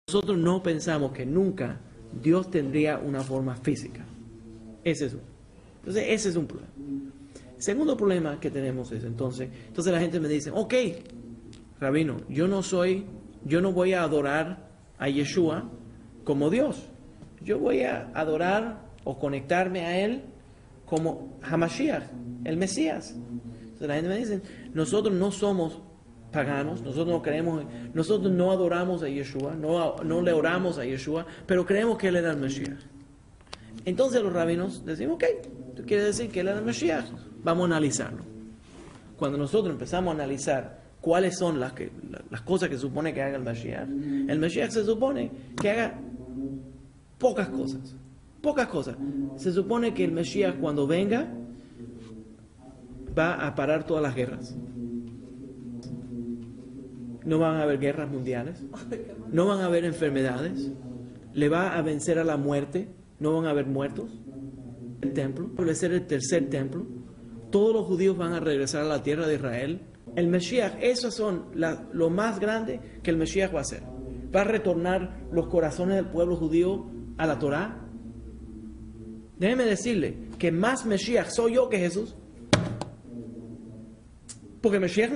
Nosotros no pensamos que nunca Dios tendría una forma física. Entonces ese es un problema. El segundo problema que tenemos es entonces la gente me dice, ok, Rabino, yo no voy a adorar a Yeshua como Dios. Yo voy a adorar o conectarme a Él como Hamashiach, el Mesías. Entonces la gente me dice, nosotros no somos paganos, nosotros no adoramos a Yeshua, no le oramos a Yeshua, pero creemos que Él era el Mesías. Entonces los rabinos decimos, ok, tú quieres decir que Él era el Mesías, vamos a analizarlo. Cuando nosotros empezamos a analizar cuáles son las cosas que se supone que haga el Mesías se supone que haga pocas cosas. Se supone que el Mesías cuando venga va a parar todas las guerras. No van a haber guerras mundiales, no van a haber enfermedades, le va a vencer a la muerte, no van a haber muertos. El templo, establecer el tercer templo, todos los judíos van a regresar a la tierra de Israel. El Mesías, esos son lo más grande que el Mesías va a hacer. Va a retornar los corazones del pueblo judío a la Torá. Déjeme decirle que más Mesías soy yo que Jesús. Porque Mesías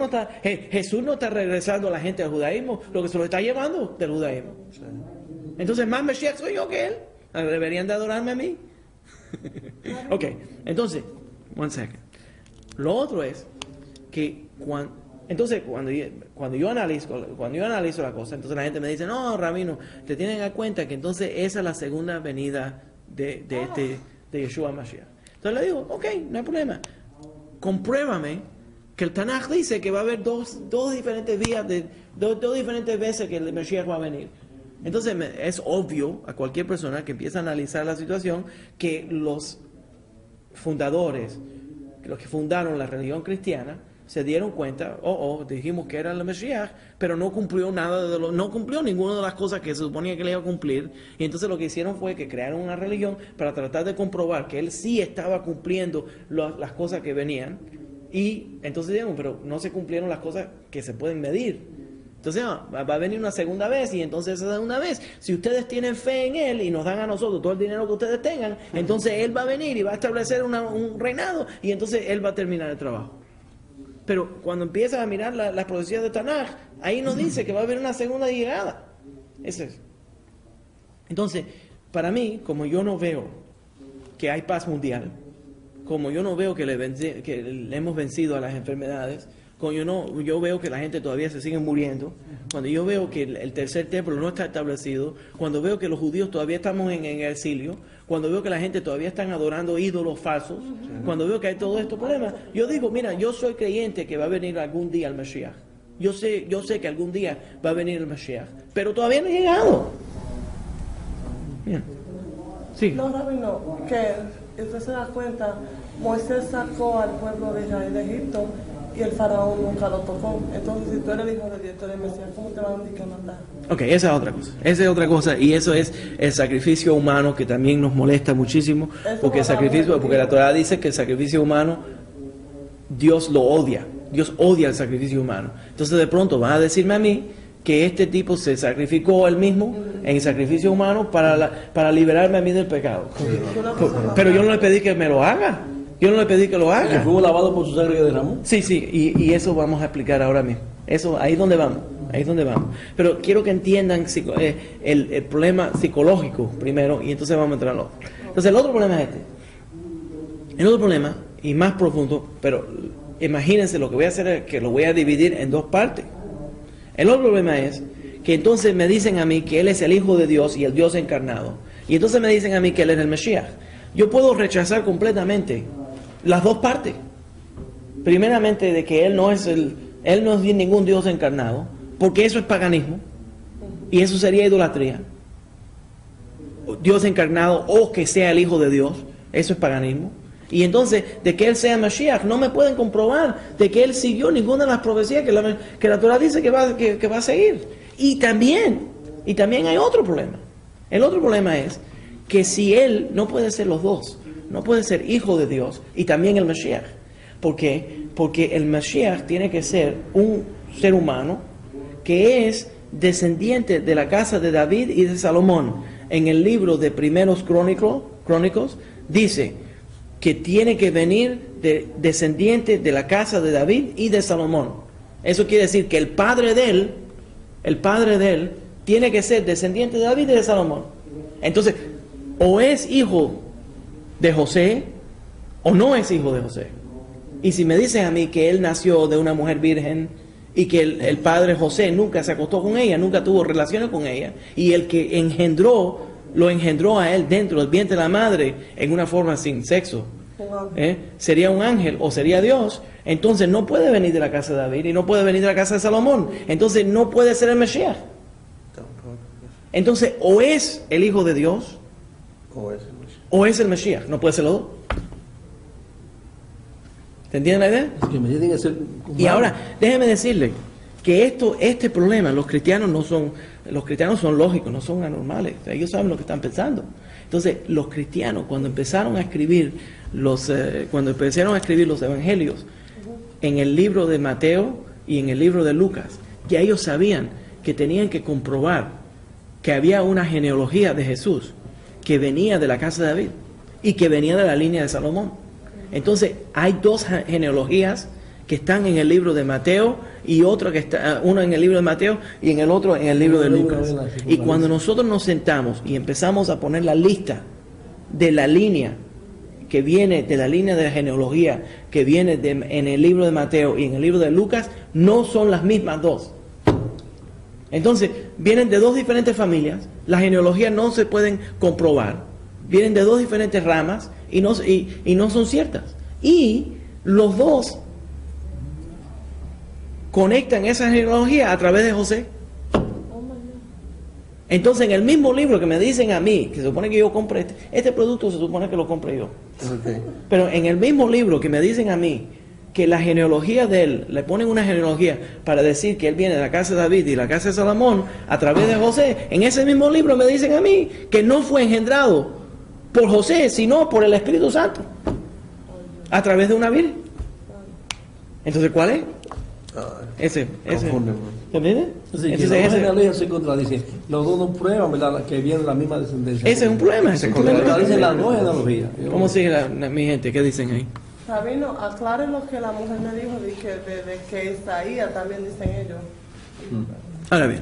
Jesús no está regresando a la gente al judaísmo, lo que se lo está llevando del judaísmo. Entonces más Mesías soy yo que Él. ¿Deberían de adorarme a mí? Ok, entonces, one second. Lo otro es que cuando yo analizo la cosa, entonces la gente me dice, no, Rabino, te tienen en cuenta que entonces esa es la segunda venida de Yeshua Mashiach. Entonces le digo, ok, no hay problema. Compruébame que el Tanaj dice que va a haber dos diferentes días, dos diferentes veces que el Mashiach va a venir. Entonces es obvio a cualquier persona que empieza a analizar la situación que los fundadores, los que fundaron la religión cristiana, se dieron cuenta, dijimos que era el Mesías, pero no cumplió no cumplió ninguna de las cosas que se suponía que le iba a cumplir, y entonces lo que hicieron fue que crearon una religión para tratar de comprobar que él sí estaba cumpliendo las cosas que venían, y entonces digamos, pero no se cumplieron las cosas que se pueden medir. Entonces va a venir una segunda vez, y entonces esa segunda vez, si ustedes tienen fe en Él y nos dan a nosotros todo el dinero que ustedes tengan, entonces Él va a venir y va a establecer un reinado, y entonces Él va a terminar el trabajo. Pero cuando empiezas a mirar las profecías de Tanaj, ahí nos dice que va a haber una segunda llegada. Eso es. Entonces, para mí, como yo no veo que hay paz mundial, como yo no veo que le hemos vencido a las enfermedades, yo veo que la gente todavía se sigue muriendo, cuando yo veo que el tercer templo no está establecido, cuando veo que los judíos todavía estamos en exilio, cuando veo que la gente todavía están adorando ídolos falsos, cuando veo que hay todo estos problemas, yo digo, mira, yo soy creyente que va a venir algún día el Mashiach. Yo sé que algún día va a venir el Mashiach, pero todavía no ha llegado. Bien. Sí. No, Rabino, que usted se da cuenta, Moisés sacó al pueblo de Israel de Egipto y el faraón nunca lo tocó. Entonces, si tú eres hijo de Dios, tú eres Mesías, ¿cómo te van a mandar? Ok, esa es otra cosa. Esa es otra cosa, y eso es el sacrificio humano, que también nos molesta muchísimo, porque la Torah dice que el sacrificio humano, Dios lo odia. Dios odia el sacrificio humano. Entonces, de pronto van a decirme a mí que este tipo se sacrificó él mismo en el sacrificio humano para liberarme a mí del pecado. Pero yo no le pedí que me lo haga. Yo no le pedí que lo haga. ¿Fue lavado por su sangre que derramó? Sí, y eso vamos a explicar ahora mismo. Ahí es donde vamos. Pero quiero que entiendan el problema psicológico primero, y entonces vamos a entrar al otro. Entonces el otro problema es este. El otro problema, y más profundo, pero imagínense, lo que voy a hacer es que lo voy a dividir en dos partes. El otro problema es que entonces me dicen a mí que Él es el Hijo de Dios y el Dios encarnado. Y entonces me dicen a mí que Él es el Mesías. Yo puedo rechazar completamente las dos partes. Primeramente, de que Él no es ningún Dios encarnado, porque eso es paganismo, y eso sería idolatría. Dios encarnado, o que sea el Hijo de Dios, eso es paganismo. Y entonces, de que Él sea Mashiach, no me pueden comprobar de que Él siguió ninguna de las profecías que la Torah dice que va a seguir. Y también hay otro problema. El otro problema es que si Él no puede ser los dos, no puede ser Hijo de Dios y también el Mashiach. ¿Por qué? Porque el Mashiach tiene que ser un ser humano que es descendiente de la casa de David y de Salomón. En el libro de Primeros Crónicos dice que tiene que venir descendiente de la casa de David y de Salomón. Eso quiere decir que el padre de él, tiene que ser descendiente de David y de Salomón. Entonces, o es hijo de José, o no es hijo de José. Y si me dicen a mí que él nació de una mujer virgen, y que el padre José nunca se acostó con ella, nunca tuvo relaciones con ella, y el que lo engendró a él dentro del vientre de la madre en una forma sin sexo, sería un ángel o sería Dios, entonces no puede venir de la casa de David y no puede venir de la casa de Salomón, entonces no puede ser el Mesías. Entonces o es el hijo de Dios o es el Mesías, no puede ser los dos. ¿Te entienden la idea? Es que me tiene que ser y ahora, déjeme decirle que este problema, los cristianos son lógicos, no son anormales, ellos saben lo que están pensando. Entonces, los cristianos, cuando empezaron a escribir los evangelios en el libro de Mateo y en el libro de Lucas, ya ellos sabían que tenían que comprobar que había una genealogía de Jesús que venía de la casa de David y que venía de la línea de Salomón. Entonces, hay dos genealogías que están en el libro de Mateo y uno en el libro de Mateo y en el otro en el libro de Lucas. Y cuando nosotros nos sentamos y empezamos a poner la lista de la línea que viene de la línea de la genealogía que viene en el libro de Mateo y en el libro de Lucas, no son las mismas dos. Entonces, vienen de dos diferentes familias, las genealogías no se pueden comprobar, vienen de dos diferentes ramas y no son ciertas. Y los dos conectan esa genealogía a través de José. Entonces, en el mismo libro que me dicen a mí, que se supone que yo compre este producto, se supone que lo compre yo. Okay. Pero en el mismo libro que me dicen a mí que la genealogía de él, le ponen una genealogía para decir que él viene de la casa de David y la casa de Salomón a través de José, en ese mismo libro me dicen a mí que no fue engendrado por José, sino por el Espíritu Santo, a través de una virgen. Entonces, ¿cuál es? Ese. ¿Entiendes? Sí, entonces se contradicen. Los dos no prueban, ¿verdad?, que vienen la misma descendencia. Ese es un problema. Se contradicen las dos genealogías. ¿Cómo sigue mi gente? ¿Qué dicen ahí? Rabino, aclare lo que la mujer me dijo de que Isaías también dicen ellos. Ahora bien.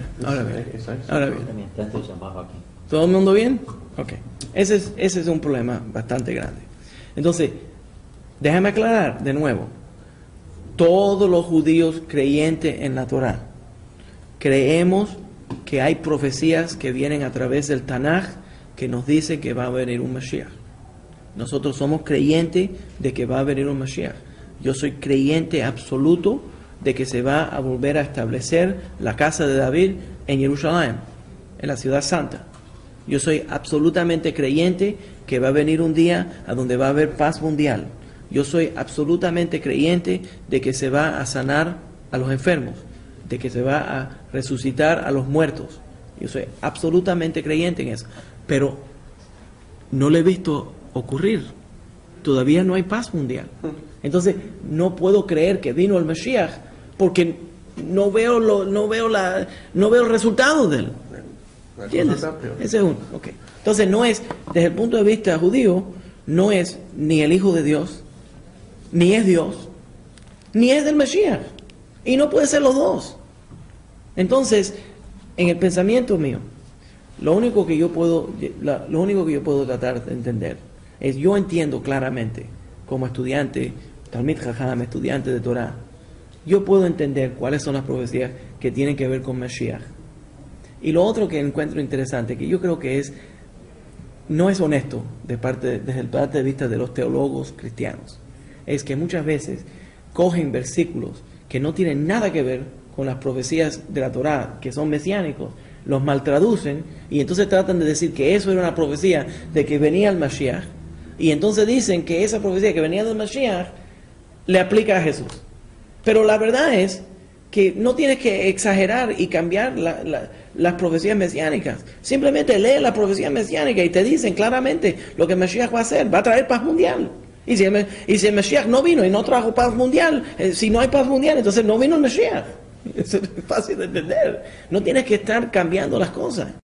¿Todo el mundo bien? Ok. Ese es un problema bastante grande. Entonces, déjame aclarar de nuevo. Todos los judíos creyentes en la Torá creemos que hay profecías que vienen a través del Tanaj que nos dice que va a venir un Mashiach. Nosotros somos creyentes de que va a venir un Mashiach. Yo soy creyente absoluto de que se va a volver a establecer la casa de David en Jerusalén, en la ciudad santa. Yo soy absolutamente creyente que va a venir un día a donde va a haber paz mundial. Yo soy absolutamente creyente de que se va a sanar a los enfermos, de que se va a resucitar a los muertos. Yo soy absolutamente creyente en eso. Pero no lo he visto ocurrir. Todavía no hay paz mundial. Entonces, no puedo creer que vino el Mashiach porque no veo el resultado de él. ¿Entiendes? Ese es uno. Okay. Entonces, no es, desde el punto de vista judío, no es ni el Hijo de Dios, ni es Dios, ni es del Mashiach. Y no puede ser los dos. Entonces, en el pensamiento mío, lo único que yo puedo tratar de entender es, yo entiendo claramente, como estudiante, Talmid Jajam, estudiante de Torah, yo puedo entender cuáles son las profecías que tienen que ver con Mashiach. Y lo otro que encuentro interesante, que yo creo que no es honesto desde el punto de vista de los teólogos cristianos, es que muchas veces cogen versículos que no tienen nada que ver con las profecías de la Torá, que son mesiánicos, los maltraducen y entonces tratan de decir que eso era una profecía de que venía el Mashiach, y entonces dicen que esa profecía que venía del Mashiach le aplica a Jesús. Pero la verdad es que no tienes que exagerar y cambiar las profecías mesiánicas. Simplemente lee la profecía mesiánica y te dicen claramente lo que el Mashiach va a hacer, va a traer paz mundial. Y si el Mashiach no vino y no trajo paz mundial, si no hay paz mundial, entonces no vino el Mashiach. Eso es fácil de entender. No tienes que estar cambiando las cosas.